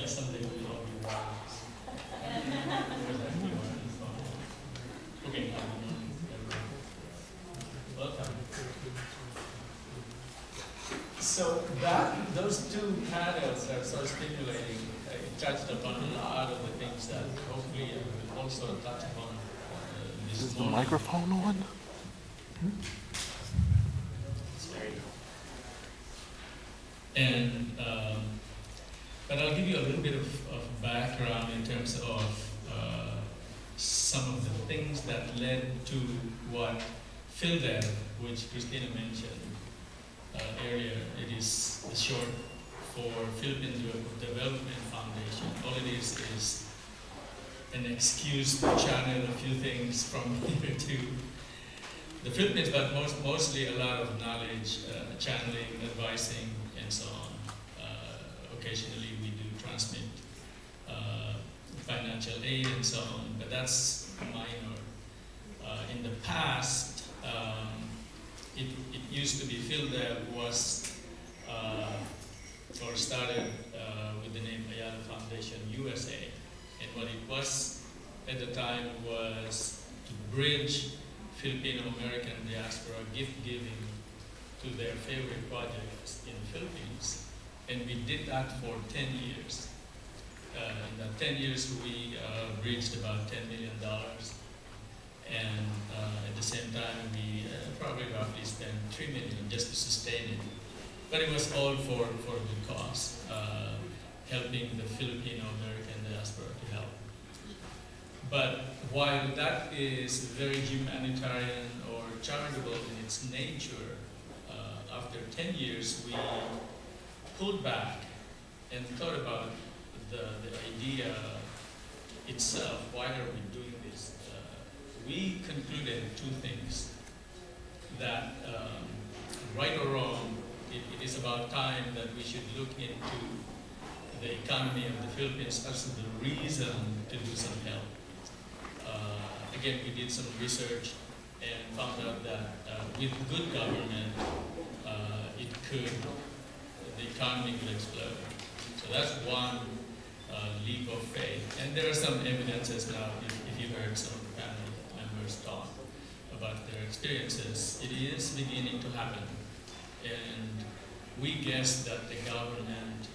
like someday we'll all be wireless. Okay, welcome. So those two panels are so stimulating. It touched upon a lot of the things that hopefully will also touch upon this Is the morning. microphone on? And but I'll give you a little bit of background in terms of some of the things that led to what PhilDev, which Christina mentioned earlier. It is the short for Philippine Development Foundation. All it is an excuse to channel a few things from here to the Philippines, but mostly a lot of knowledge, channeling, advising, and so on. Occasionally we do transmit financial aid and so on, but that's minor. In the past, it used to be PhilDev was or started with the name Ayala Foundation USA, and what it was at the time was to bridge Filipino-American diaspora gift giving to their favorite projects in the Philippines. And we did that for 10 years. In that 10 years, we reached about $10 million. And at the same time, we probably roughly spent $3 million just to sustain it. But it was all for a good cause, helping the Filipino-American diaspora to help. But while that is very humanitarian or charitable in its nature, after 10 years, we pulled back and thought about the idea itself. Why are we doing this? We concluded two things. That right or wrong, it is about time that we should look into the economy of the Philippines as the reason to do some help. Again, we did some research and found out that with good government, the economy could explode. So that's one leap of faith. And there are some evidences now, if you heard some of the panel members talk about their experiences, it is beginning to happen. And we guess that the government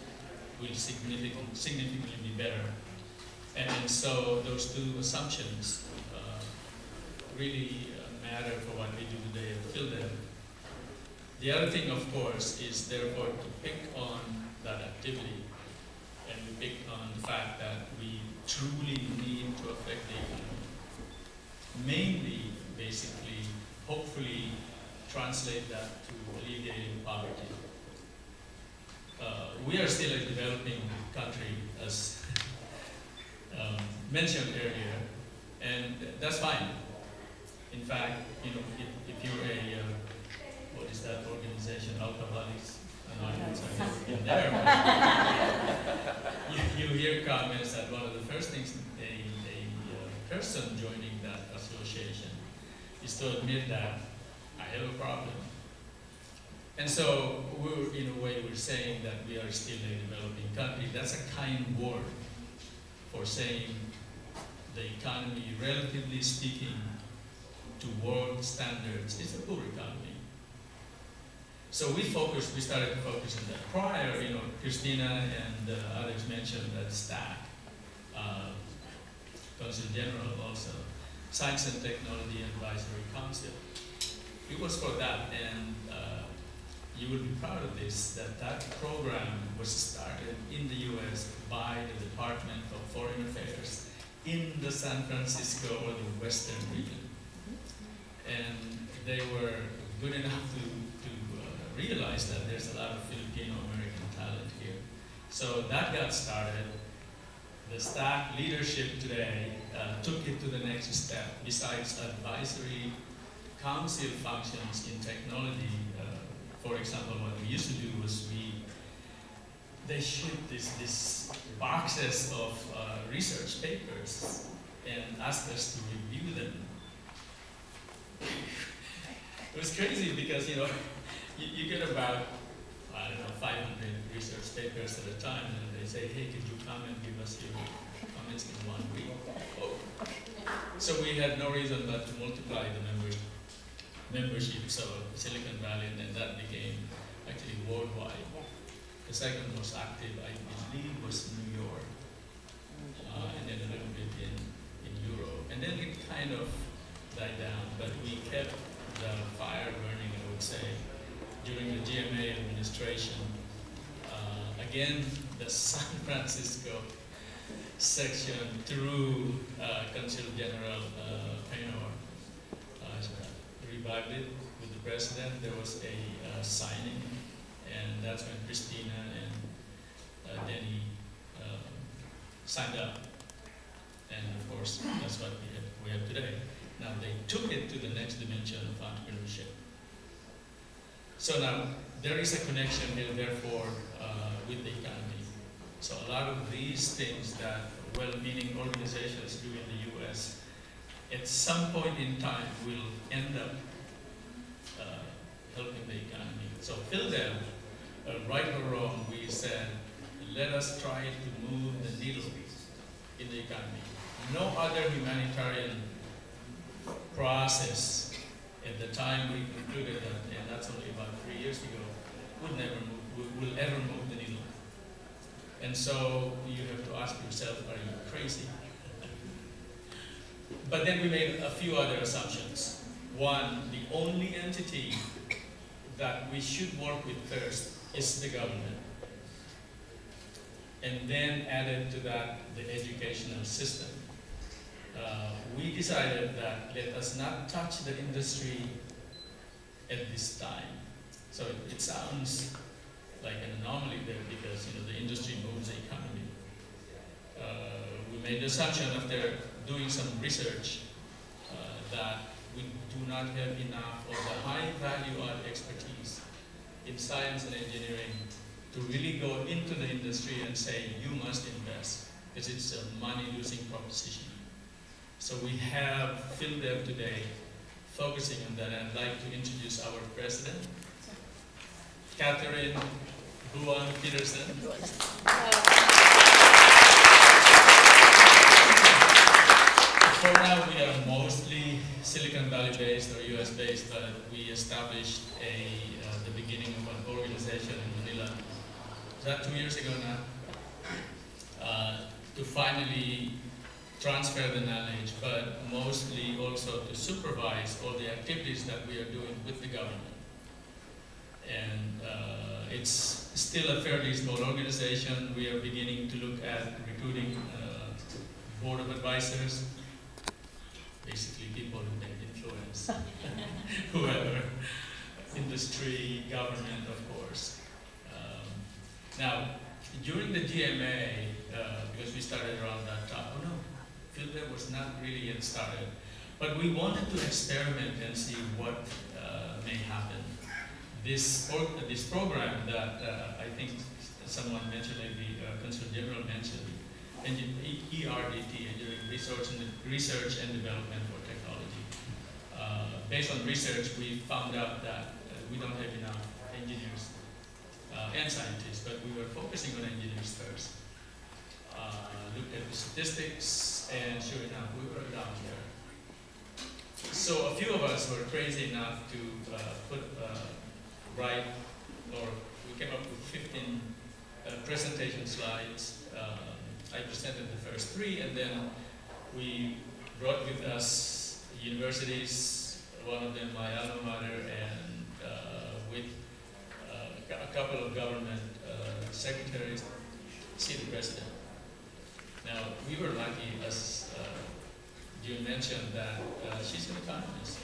will significantly be better. And so those two assumptions really matter for what we do today at PhilDev. The other thing, of course, is therefore to pick on that activity, and we pick on the fact that we truly need to affect the economy. Mainly, basically, hopefully, translate that to alleviating poverty. We are still a developing country, as mentioned earlier, and that's fine. In fact, you know, if you're a what is that organization? Alcoholics Anonymous. You hear comments that one of the first things a person joining that association is to admit that I have a problem. And so in a way we're saying that we are still a developing country. That's a kind word for saying the economy, relatively speaking, to world standards, is a poor economy. So we started to focus on that. Prior, you know, Christina and others mentioned that STAC, Council General also, Science and Technology Advisory Council. It was for that, and you will be proud of this, that program was started in the US by the Department of Foreign Affairs in the San Francisco or the Western region. And they were good enough to realize that there's a lot of Filipino-American talent here. So that got started. The staff leadership today took it to the next step. Besides advisory council functions in technology, for example, what we used to do was they shipped this boxes of research papers and asked us to review them. It was crazy because, you know, you get about I don't know, 500 research papers at a time, and they say, hey, could you come and give us your comments in 1 week? Oh. So we had no reason but to multiply the memberships of Silicon Valley, and then that became actually worldwide. The second most active, I believe, was New York, and then a little bit in Europe. And then it kind of died down, but we kept the fire burning, I would say, during the GMA administration. Again, the San Francisco section through Consul General Paynor revived it with the president. There was a signing, and that's when Christina and Denny signed up. And of course, that's what we have today. Now they took it to the next dimension of entrepreneurship. So now there is a connection here, therefore, with the economy. So a lot of these things that well-meaning organizations do in the US, at some point in time will end up helping the economy. So PhilDev, right or wrong, we said, let us try to move the needle in the economy. No other humanitarian process at the time we concluded that, and that's only about 3 years ago, will ever move the needle. And so you have to ask yourself, are you crazy? But then we made a few other assumptions. One, the only entity that we should work with first is the government. And then added to that the educational system. We decided that let us not touch the industry at this time. So it sounds like an anomaly there because the industry moves the economy. We made the assumption after doing some research that we do not have enough of the high value-add expertise in science and engineering to really go into the industry and say, you must invest, because it's a money-losing proposition. So we have PhilDev today focusing on that, and I'd like to introduce our president, Catherine Buan Peterson. For now, we are mostly Silicon Valley based or US based, but we established the beginning of an organization in Manila. Is that 2 years ago now? To finally transfer the knowledge, but mostly also to supervise all the activities that we are doing with the government. And it's still a fairly small organization. We are beginning to look at recruiting board of advisors, basically people who can influence whoever, industry, government, of course. Now, during the GMA, because we started around that time, oh no, PhilDev was not really yet started, but we wanted to experiment and see what may happen. This program that I think someone mentioned, the Consul General mentioned, ERDT, Engineering Research and Development for Technology. Based on research, we found out that we don't have enough engineers and scientists, but we were focusing on engineers first. Looked at the statistics, and sure enough, we were down there. So a few of us were crazy enough to we came up with 15 presentation slides. I presented the first 3, and then we brought with us universities, one of them my alma mater, and with a couple of government secretaries, see the president. Now, we were lucky, as you mentioned, that she's an economist.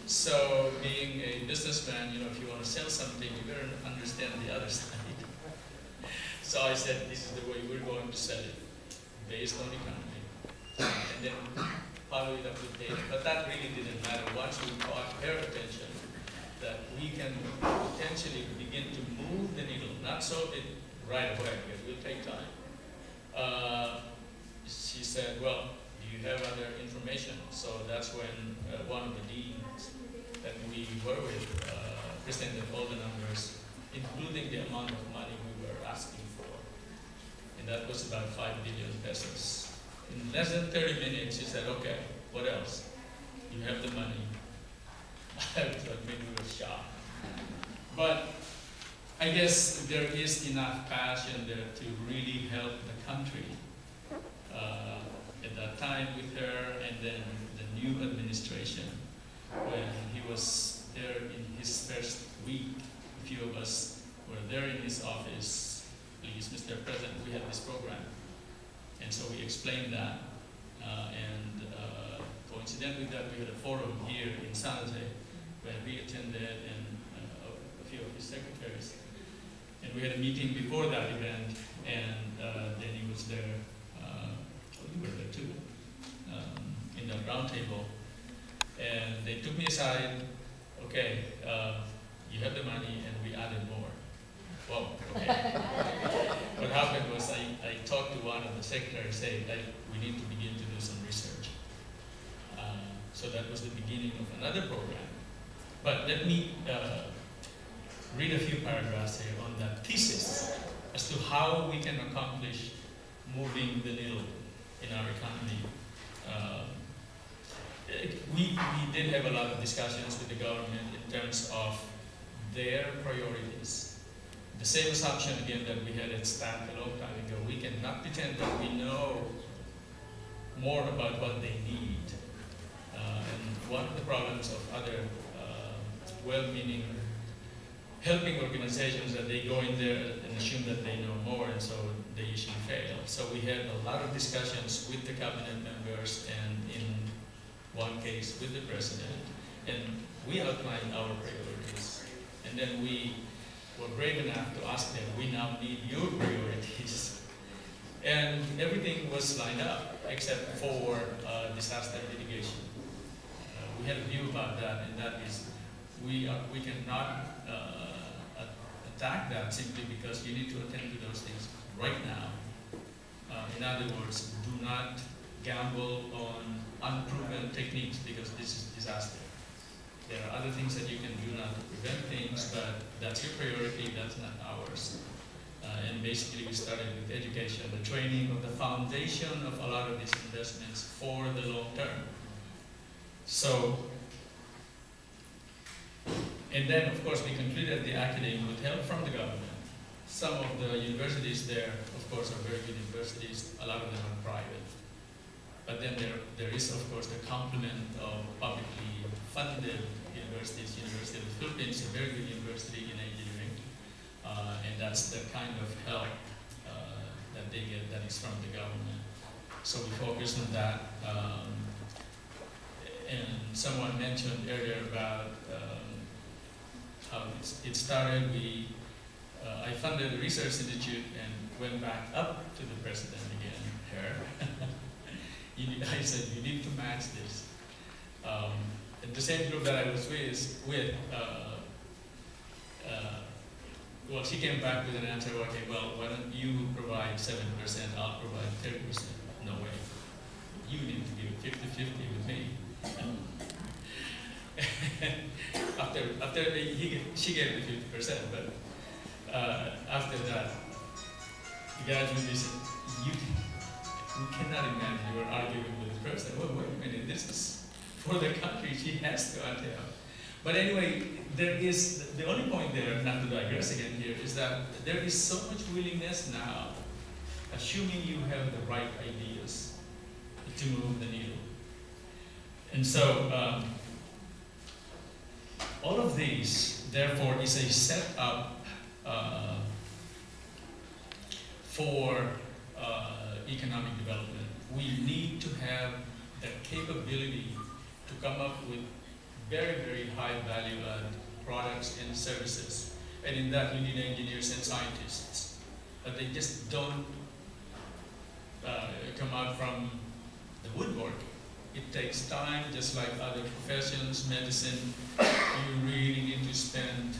So, being a businessman, if you want to sell something, you better understand the other side. So I said, this is the way we're going to sell it, based on economy. And then follow it up with data. But that really didn't matter. Once we caught her attention, that we can potentially begin to move the needle, not solve it right away, because it will take time. She said, well, do you have other information? So that's when one of the deans that we were with presented all the numbers including the amount of money we were asking for. And that was about 5 billion pesos. In less than 30 minutes, he said, okay, what else? You have the money. I thought maybe we were shocked. But I guess there is enough passion there to really help the country. At that time with her, and then the new administration, when he was there in his first week, a few of us were there in his office. Please, Mr. President, we have this program. And so we explained that. Coincidentally, that we had a forum here in San Jose where we attended, and a few of his secretaries. And we had a meeting before that event, and then he was there. We were there too, in the round table. And they took me aside. Okay, you have the money, and we added more. Whoa, okay. What happened was I talked to one of the secretaries, saying that we need to begin to do some research. So that was the beginning of another program. But let me read a few paragraphs here on that thesis as to how we can accomplish moving the needle in our economy. We did have a lot of discussions with the government in terms of their priorities. The same assumption, again, that we had at STAC a long time ago. We cannot pretend that we know more about what they need. And one of the problems of other well-meaning helping organizations that they go in there and assume that they know more, and so they usually fail. So we had a lot of discussions with the cabinet members, and in one case with the president, and we outlined our priorities. And then we were brave enough to ask them, we now need your priorities. And everything was lined up except for disaster mitigation. We had a view about that, and that is we cannot attack that simply because you need to attend to those things right now. In other words, do not gamble on unproven techniques, because this is disaster. There are other things that you can do now to prevent things, but that's your priority, that's not ours. And basically we started with education, the training of the foundation of a lot of these investments for the long term. So, and then of course we concluded the academy with help from the government. Some of the universities there, of course, are very good universities. A lot of them are private. But then there is, of course, the complement of publicly funded universities. University of the Philippines is a very good university in engineering. And that's the kind of help that they get that is from the government. So we focus on that. And someone mentioned earlier about how it started. I funded a research institute and went back up to the president again, her. I said, you need to match this. And the same group that I was with, well, she came back with an answer, okay, well, why don't you provide 7%, I'll provide 30%. No way. You need to give 50-50 with me. She gave me 50%, but after that, the graduate said, we cannot imagine you are arguing with the president. Well, wait a minute, this is for the country, she has to ante up. But anyway, there is, the only point there, not to digress again here, is that there is so much willingness now, assuming you have the right ideas to move the needle. And so, all of these, therefore, is a setup for economic development. We need to have the capability to come up with very, very high value-add products and services. And in that, you need engineers and scientists. But they just don't come out from the woodwork. It takes time, just like other professions, medicine. You really need to spend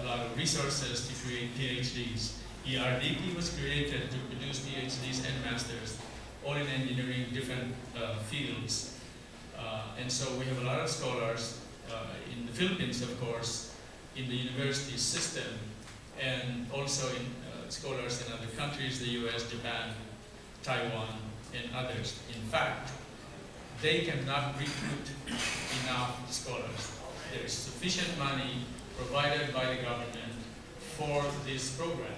a lot of resources to create PhDs. ERDP was created to produce PhDs and masters, all in engineering, different fields. And so we have a lot of scholars in the Philippines, of course, in the university system. and also in scholars in other countries, the US, Japan, Taiwan, and others. In fact, they cannot recruit enough scholars. There is sufficient money provided by the government for this program.